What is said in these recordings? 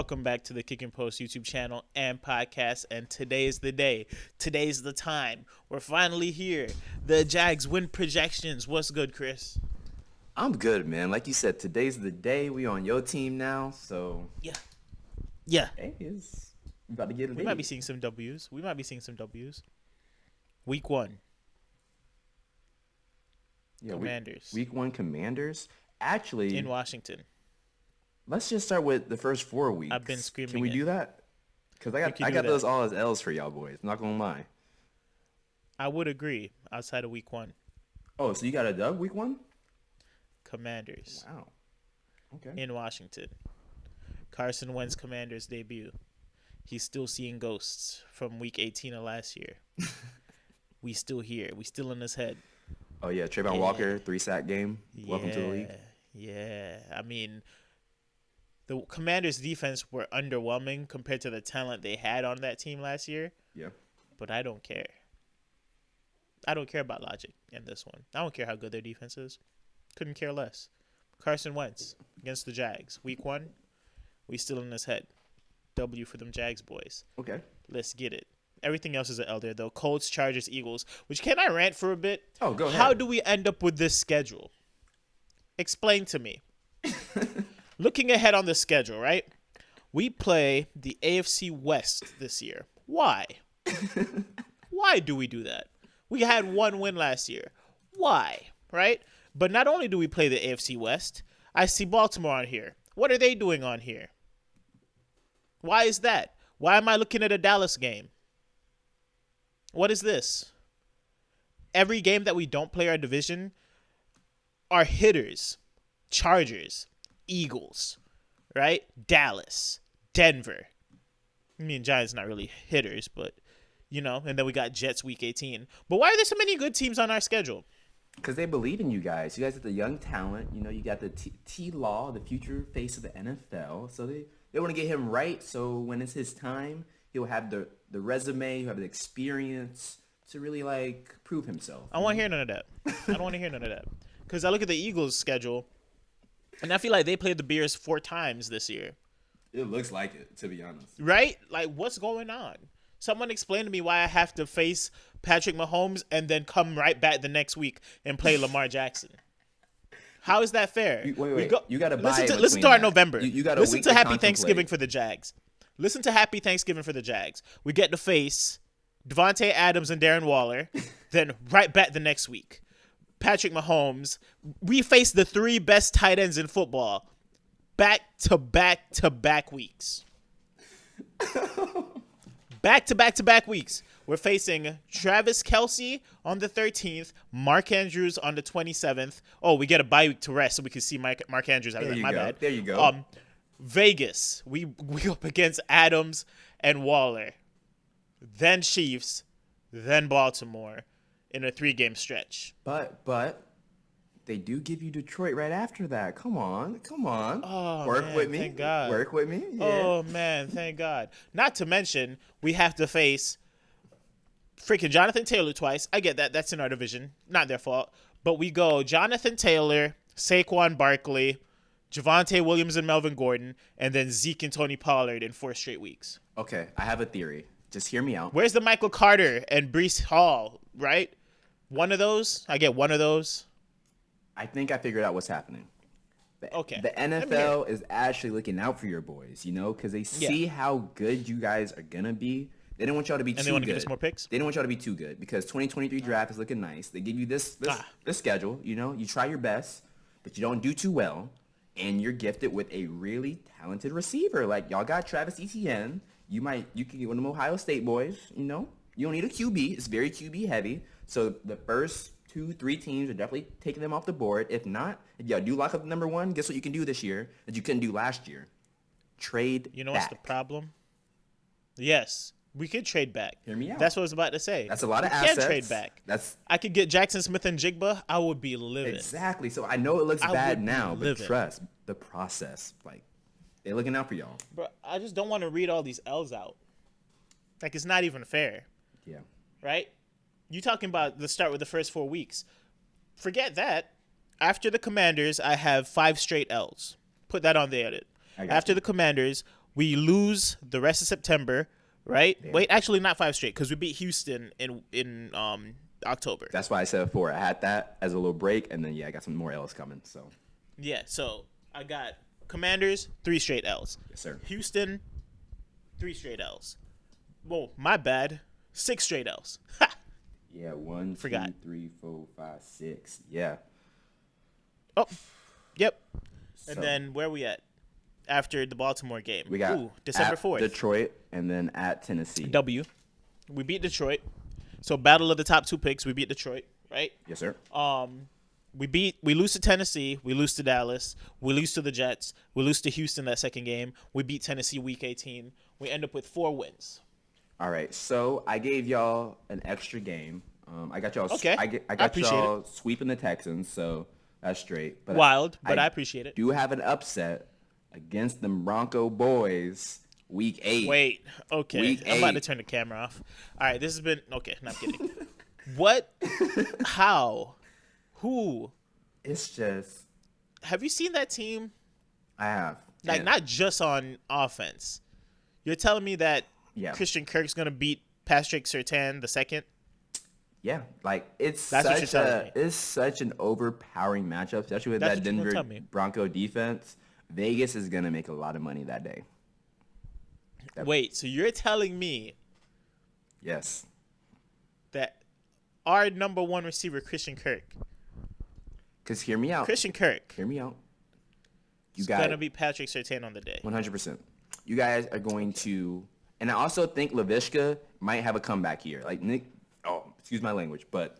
welcome back to the KickNPost YouTube channel and podcast. And today's the day. Today's the time. We're finally here. The Jags win projections. What's good, Kris? I'm good, man. Like you said, today's the day. We on your team now, so Yeah. hey, it's about to get it. We might be seeing some W's. Week 1. Yeah, Commanders. Week 1 Commanders. Actually, In Washington. let's just start with the first 4 weeks. I've been screaming Can we it. do that? Because I can got do those that. all as L's for y'all boys. Not gonna lie. I would agree outside of week 1. Oh, so you got a dub week 1? Commanders. Wow. Okay. In Washington. Carson Wentz Commanders debut. He's still seeing ghosts from week 18 of last year. We still here. We still in his head. Oh yeah, Trayvon Walker 3-sack game. Welcome to the league. Yeah. I mean, the Commanders' defense were underwhelming compared to the talent they had on that team last year. Yeah. But I don't care. I don't care about logic in this one. I don't care how good their defense is. Couldn't care less. Carson Wentz against the Jags. Week 1, we still in his head. W for them Jags boys. Okay. Let's get it. Everything else is an L there, though. Colts, Chargers, Eagles. Which, can I rant for a bit? Oh, go ahead. How do we end up with this schedule? Explain to me. Looking ahead on the schedule, right? We play the AFC West this year. Why? Why do we do that? We had 1 win last year. Why? Right? But not only do we play the AFC West, I see Baltimore on here. What are they doing on here? Why is that? Why am I looking at a Dallas game? What is this? Every game that we don't play our division are hitters. Chargers, Eagles, right? Dallas, Denver. I mean, Giants not really hitters, but, you know, and then we got Jets week 18. But why are there so many good teams on our schedule? Because they believe in you guys. You guys are the young talent. You know, you got the Tlaw, the future face of the NFL. So they want to get him right. So when it's his time, he'll have the resume, he'll have the experience to really, like, prove himself. I don't want to hear none of that. I don't want to hear none of that. Because I look at the Eagles' schedule, and I feel like they played the Bears 4 times this year. It looks like it, to be honest. Right? Like, what's going on? Someone explain to me why I have to face Patrick Mahomes and then come right back the next week and play Lamar Jackson. How is that fair? Wait. You got to buy listen to our November. You got to listen to Happy Thanksgiving for the Jags. Listen to Happy Thanksgiving for the Jags. We get to face Devontae Adams and Darren Waller, then right back the next week. Patrick Mahomes. We face the 3 best tight ends in football back to back to back weeks. Back to back to back weeks. We're facing Travis Kelce on the 13th, Mark Andrews on the 27th. Oh, we get a bye week to rest so we can see Mark Andrews. My bad. There you go. Vegas. We go up against Adams and Waller. Then Chiefs. Then Baltimore in a 3-game stretch. But they do give you Detroit right after that. Come on. Oh, Work man, with me. thank God. Work with me. Yeah. Oh, man, thank God. Not to mention, we have to face freaking Jonathan Taylor twice. I get that. That's in our division. Not their fault. But we go Jonathan Taylor, Saquon Barkley, Javonte Williams and Melvin Gordon, and then Zeke and Tony Pollard in 4 straight weeks. Okay, I have a theory. Just hear me out. Where's the Michael Carter and Breece Hall, right? One of those? I get one of those. I think I figured out what's happening. Okay. The NFL is actually looking out for your boys, you know, because they see how good you guys are going to be. They don't want y'all to be too good. And they want to give us more picks? They don't want y'all to be too good because 2023 draft is looking nice. They give you this schedule, you know. You try your best, but you don't do too well. And you're gifted with a really talented receiver. Like, y'all got Travis Etienne. You can get one of them Ohio State boys, you know. You don't need a QB. It's very QB heavy. So the first 2-3 teams are definitely taking them off the board. If not, if y'all do lock up the number 1, guess what you can do this year that you couldn't do last year? Trade You know back. what's the problem? Yes, we could trade back. Hear me out. That's what I was about to say. That's a lot of we assets. Can't trade back. I could get Jackson Smith and Jigba. I would be livid. Exactly. So I know it looks bad now, but livid. trust the process. Like, they're looking out for y'all. Bro, I just don't want to read all these L's out. Like, it's not even fair. Yeah. Right? You talking about the start with the first 4 weeks. Forget that. After the Commanders, I have 5 straight L's. Put that on the edit. After the Commanders, We lose the rest of September, right? Yeah. Wait, actually not 5 straight because we beat Houston in October. That's why I said 4. I had that as a little break, and then I got some more L's coming. So Yeah, so I got Commanders 3 straight L's. yes, sir. Houston 3 straight L's. Whoa, my bad. 6 straight L's. Ha! Yeah, 1, Forgot. 2, 3, 4, 5, 6. Yeah. Oh, yep. So, And then where are we at after the Baltimore game? we got December at 4th. Detroit, and then at Tennessee. W. We beat Detroit. So battle of the top 2 picks. We beat Detroit, right? Yes, sir. We lose to Tennessee. We lose to Dallas. We lose to the Jets. We lose to Houston that second game. We beat Tennessee week 18. We end up with 4 wins. All right, so I gave y'all an extra game. I got y'all. Okay, I got appreciate y'all sweeping the Texans, so that's straight. But Wild, but I appreciate it. Do have an upset against the Bronco boys, week 8. Wait, okay. Week I'm about to 8. turn the camera off. All right, this has been okay. Not kidding. What? How? Who? It's just Have you seen that team? I have Like And- not just on offense. You're telling me that Yeah. Christian Kirk's gonna beat Patrick Surtain the second? Yeah, like it's That's what you're telling me. it's such an overpowering matchup, especially with That's that what you're gonna Denver tell me. Bronco defense. Vegas is gonna make a lot of money that day. Wait, so you're telling me Yes, that our number 1 receiver, Christian Kirk, because hear me out. Christian Kirk, Hear me out. You is got gonna beat Patrick Surtain on the day? 100%. You guys are going to, and I also think Laviska might have a comeback here. Like Nick, excuse my language, but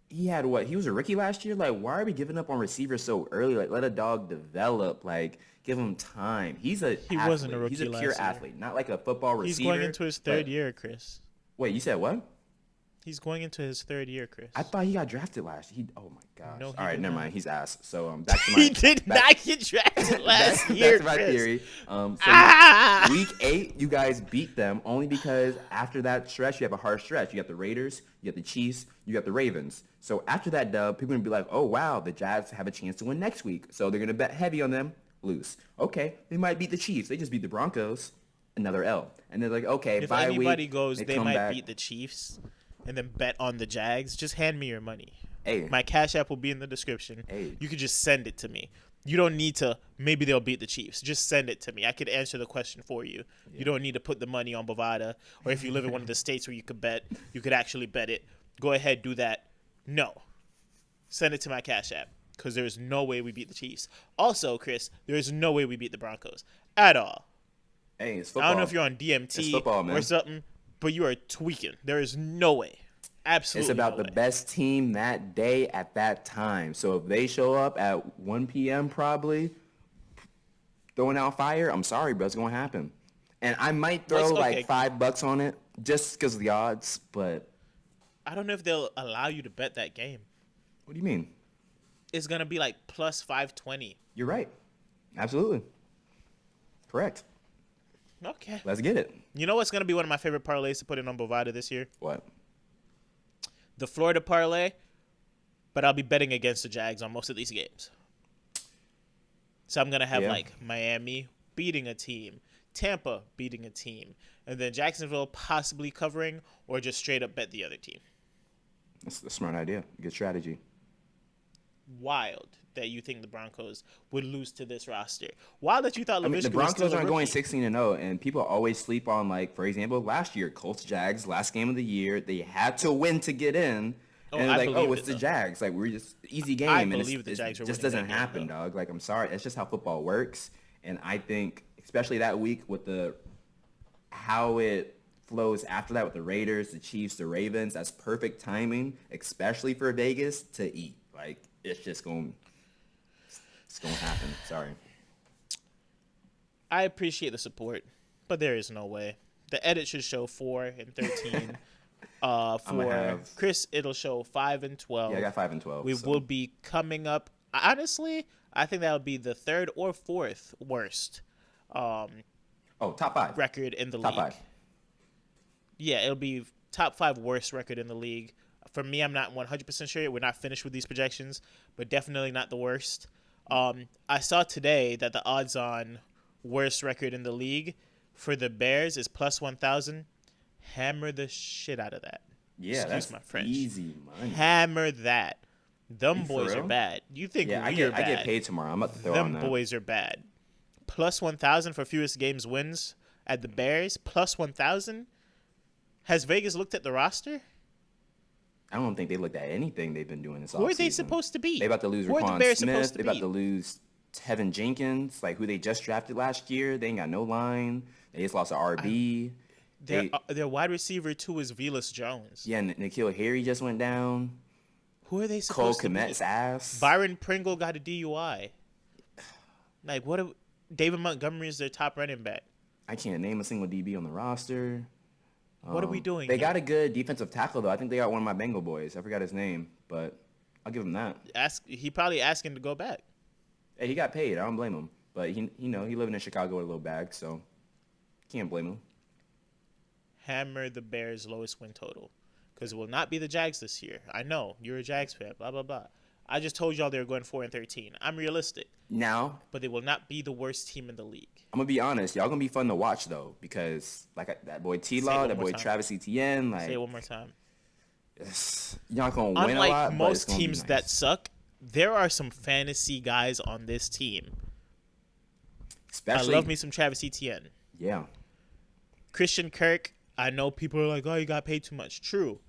he had what? He was a rookie last year. Like, why are we giving up on receivers so early? Like, let a dog develop. Like, give him time. He wasn't a rookie He's a pure last year. athlete, not like a football receiver. He's going into his 3rd but- year, Chris. Wait, you said what? He's going into his 3rd year, Chris. I thought he got drafted last year. Oh my gosh. No, he All right, did never not. mind. He's ass. So back to my He did not get drafted last that's, year, that's my Chris. theory. So week 8, you guys beat them only because after that stretch, you have a hard stretch. You got the Raiders, you got the Chiefs, you got the Ravens. So after that dub, people are going to be like, oh, wow, the Jags have a chance to win next week. So they're going to bet heavy on them, lose. Okay, they might beat the Chiefs. They just beat the Broncos, another L. And they're like, okay, If bye anybody week, goes, they come might back. beat the Chiefs and then bet on the Jags. Just hand me your money. Hey. My Cash App will be in the description. Hey. You could just send it to me. You don't need to, maybe they'll beat the Chiefs. Just send it to me. I could answer the question for you. You don't need to put the money on Bovada. Or if you live in one of the states where you could bet, you could actually bet it. Go ahead, do that. No. Send it to my Cash App. Because there's no way we beat the Chiefs. Also, Chris, there is no way we beat the Broncos. At all. Hey, it's football. I don't know if you're on It's DMT football, man. or something, but you are tweaking. There is no way. Absolutely It's about no the way. best team that day at that time. So if they show up at 1 p.m. probably throwing out fire, I'm sorry, bro. It's going to happen. And I might throw okay. like $5 on it just because of the odds, but I don't know if they'll allow you to bet that game. what do you mean? It's going to be like plus 520. You're right. Absolutely. Correct. Okay. Let's get it. You know what's going to be one of my favorite parlays to put in on Bovada this year? What? The Florida parlay, but I'll be betting against the Jags on most of these games. So I'm going to have Yeah. like Miami beating a team, Tampa beating a team, and then Jacksonville possibly covering or just straight up bet the other team. That's a smart idea. Good strategy. Wild that you think the Broncos would lose to this roster. Wild that you thought I mean, the Laviska was still Broncos a aren't going rookie. 16-0, and people always sleep on, like, for example, last year, Colts-Jags, last game of the year, they had to win to get in. Oh, And I like, believed it's it, the though. Jags. Like, we're just easy game. I and believe the Jags were just winning doesn't that game, happen, though. dog. Like, I'm sorry. It's just how football works. And I think, especially that week with how it flows after that with the Raiders, the Chiefs, the Ravens, that's perfect timing, especially for Vegas, to eat. Like, it's going to happen. Sorry. I appreciate the support, but there is no way. The edit should show 4 and 13. For have- Chris, it'll show 5 and 12. Yeah, I got 5 and 12. We so. will be coming up. Honestly, I think that would be the 3rd or 4th worst Top 5. record in the Top league. 5. Yeah, it'll be top 5 worst record in the league. For me, I'm not 100% sure. We're not finished with these projections, but definitely not the worst. I saw today that the odds on worst record in the league for the Bears is plus 1,000. Hammer the shit out of that. Yeah, Excuse that's my French. easy money. Hammer that. Them For boys are real? bad. You think Yeah, we're I bad. get paid tomorrow. I'm about to throw on Them that. boys are bad. Plus 1,000 for fewest games wins at the Bears. Plus 1,000. Has Vegas looked at the roster? I don't think they looked at anything they've been doing this offseason. Who are they supposed to be? They about to lose Who are the Raquan Bears Smith. supposed to They about be? to lose Tevin Jenkins, like who they just drafted last year. They ain't got no line. They just lost an RB. Their wide receiver, too, is Velas Jones. Yeah, N'Keal Harry just went down. Who are they Cole supposed to be? Kmet's ass. Byron Pringle got a DUI. Like, David Montgomery is their top running back. I can't name a single DB on the roster. What are we doing They here? got a good defensive tackle, though. I think they got one of my Bengal boys. I forgot his name, but I'll give him that. He probably asking to go back. Hey, he got paid. I don't blame him. But, he living in Chicago with a little bag, so can't blame him. Hammer the Bears' lowest win total. Because it will not be the Jags this year. I know. You're a Jags fan. Blah, blah, blah. I just told y'all they were going 4-13. I'm realistic. Now, But they will not be the worst team in the league. I'm going to be honest. Y'all going to be fun to watch, though, because that boy Tlaw, that boy Travis Etienne, Say it one more time. You're not going to win a lot, Unlike but most it's gonna be teams nice. that suck, there are some fantasy guys on this team. Especially, I love me some Travis Etienne. Yeah. Christian Kirk, I know people are like, oh, you got paid too much. True.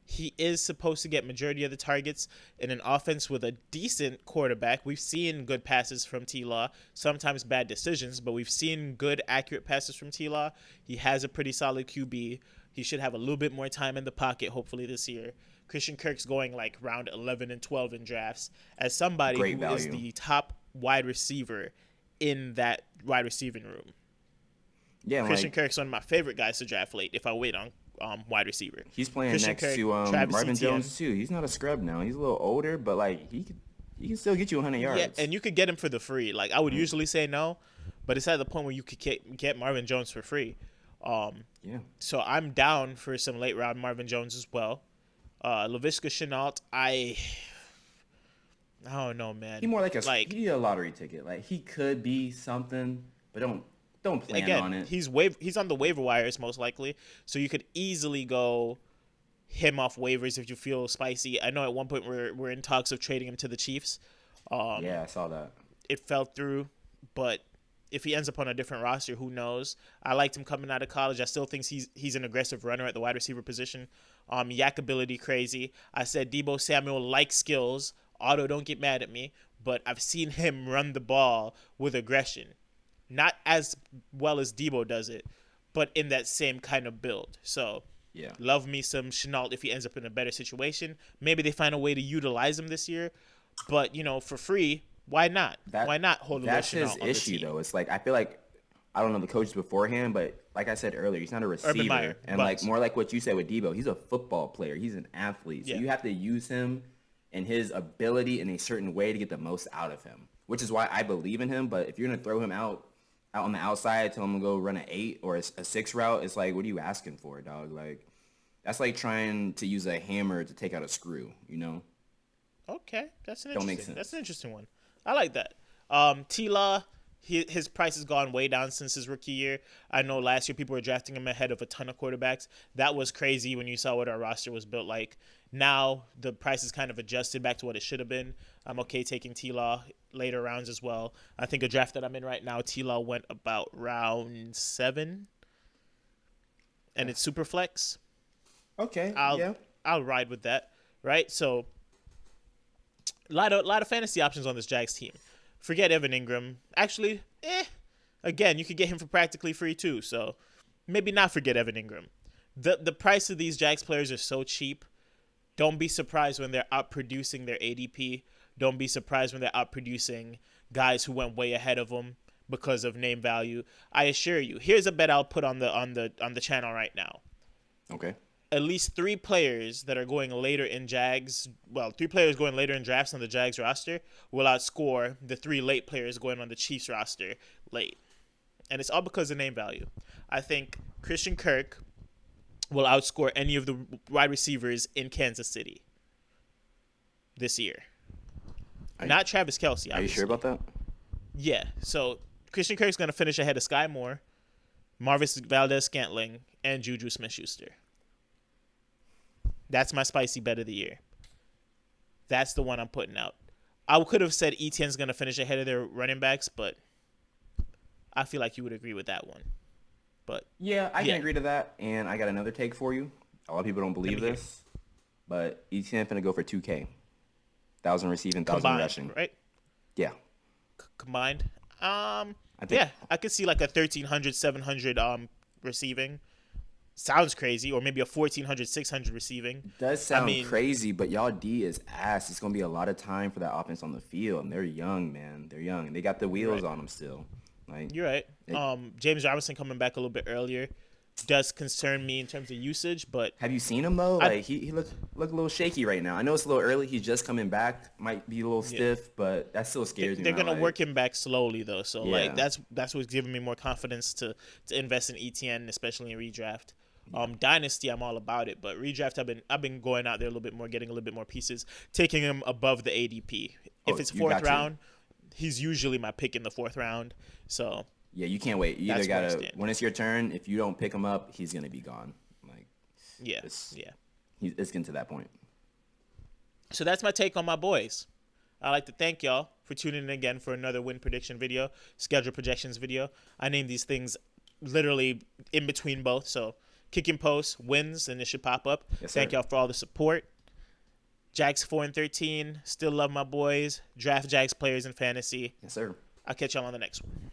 He is supposed to get majority of the targets in an offense with a decent quarterback. We've seen good passes from Tlaw, sometimes bad decisions, but we've seen good, accurate passes from Tlaw. He has a pretty solid QB. He should have a little bit more time in the pocket, hopefully, this year. Christian Kirk's going like round 11 and 12 in drafts as somebody Great who is value. the top wide receiver in that wide receiving room. Yeah, Christian Kirk's one of my favorite guys to draft late if I wait on wide receiver. he's playing Christian next Kirk, to Travis Marvin Etienne. Jones, too. He's not a scrub now. He's a little older, but, like, he can still get you 100 yards. Yeah, and you could get him for the free. Like, I would usually say no, but it's at the point where you could get Marvin Jones for free. Yeah. So I'm down for some late round Marvin Jones as well. Laviska Shenault, I don't know, man. He more like he need a lottery ticket. Like, he could be something, but don't plan on it. He's on the waiver wires most likely, so you could easily go him off waivers if you feel spicy. I know at one point we're in talks of trading him to the Chiefs. Yeah, I saw that. It fell through, but if he ends up on a different roster, who knows? I liked him coming out of college. I still think he's an aggressive runner at the wide receiver position. Yak ability crazy. I said Deebo Samuel likes skills. Otto, don't get mad at me, but I've seen him run the ball with aggression. Not as well as Deebo does it, but in that same kind of build. So, Yeah. love me some Shenault if he ends up in a better situation. Maybe they find a way to utilize him this year, but, for free, why not? Why not hold a little That's Shenault his on the issue, team? though. It's like, I feel like, I don't know the coaches beforehand, but like I said earlier, he's not a receiver. Meyer, and Bucks. like more like what you said with Deebo, he's a football player. He's an athlete. So Yeah. you have to use him and his ability in a certain way to get the most out of him, which is why I believe in him. But if you're going to throw him out on the outside, tell him to go run an 8 or a 6 route, it's like, what are you asking for, dog? Like, that's like trying to use a hammer to take out a screw, Okay, that's an Don't make interesting. sense. That's an interesting one. I like that. Tlaw, his price has gone way down since his rookie year. I know last year people were drafting him ahead of a ton of quarterbacks. That was crazy when you saw what our roster was built like. Now the price is kind of adjusted back to what it should have been. I'm okay taking Tlaw later rounds as well. I think a draft that I'm in right now, Tlaw went about round 7, and it's super flex. Okay, I'll ride with that, right? So, a lot of fantasy options on this Jags team. Forget Evan Ingram. Actually, again, you could get him for practically free too. So, maybe not forget Evan Ingram. The price of these Jags players are so cheap. Don't be surprised when they're outproducing their ADP. Don't be surprised when they're outproducing guys who went way ahead of them because of name value. I assure you. Here's a bet I'll put on the channel right now. Okay. At least 3 players that are going later in Jags, 3 players going later in drafts on the Jags roster will outscore the 3 late players going on the Chiefs roster late. And it's all because of name value. I think Christian Kirk will outscore any of the wide receivers in Kansas City this year. Not Travis Kelce, obviously. Are you sure about that? Yeah. So Christian Kirk's going to finish ahead of Sky Moore, Marvis Valdez-Scantling, and Juju Smith-Schuster. That's my spicy bet of the year. That's the one I'm putting out. I could have said Etienne's going to finish ahead of their running backs, but I feel like you would agree with that one. But yeah, I can agree to that. And I got another take for you. A lot of people don't believe this, but Etienne's going to go for 2K. 1,000 receiving, 1,000 rushing. Right? Yeah. Combined? I could see like a 1,300, 700 receiving. Sounds crazy. Or maybe a 1,400, 600 receiving. Does sound crazy, but y'all D is ass. It's going to be a lot of time for that offense on the field. And they're young, man. They're young. And they got the wheels on them still. Like, you're right. James Robinson coming back a little bit earlier does concern me in terms of usage, but have you seen him though? Like he look a little shaky right now. I know it's a little early. He's just coming back. Might be a little stiff, but that still scares me. They're gonna work him back slowly though, so like that's what's giving me more confidence to invest in ETN, especially in redraft. Dynasty, I'm all about it, but redraft, I've been going out there a little bit more, getting a little bit more pieces, taking him above the ADP. If it's fourth round, he's usually my pick in the fourth round. So yeah, you can't wait. You either gotta, when it's your turn, if you don't pick him up, he's gonna be gone. Like it's getting to that point. So that's my take on my boys. I'd like to thank y'all for tuning in again for another win prediction video, schedule projections video. I named these things literally in between both, so KickNPost wins, and it should pop up. Yes, thank y'all for all the support. Jags 4-13. Still love my boys. Draft Jags players in fantasy. Yes, sir. I'll catch y'all on the next one.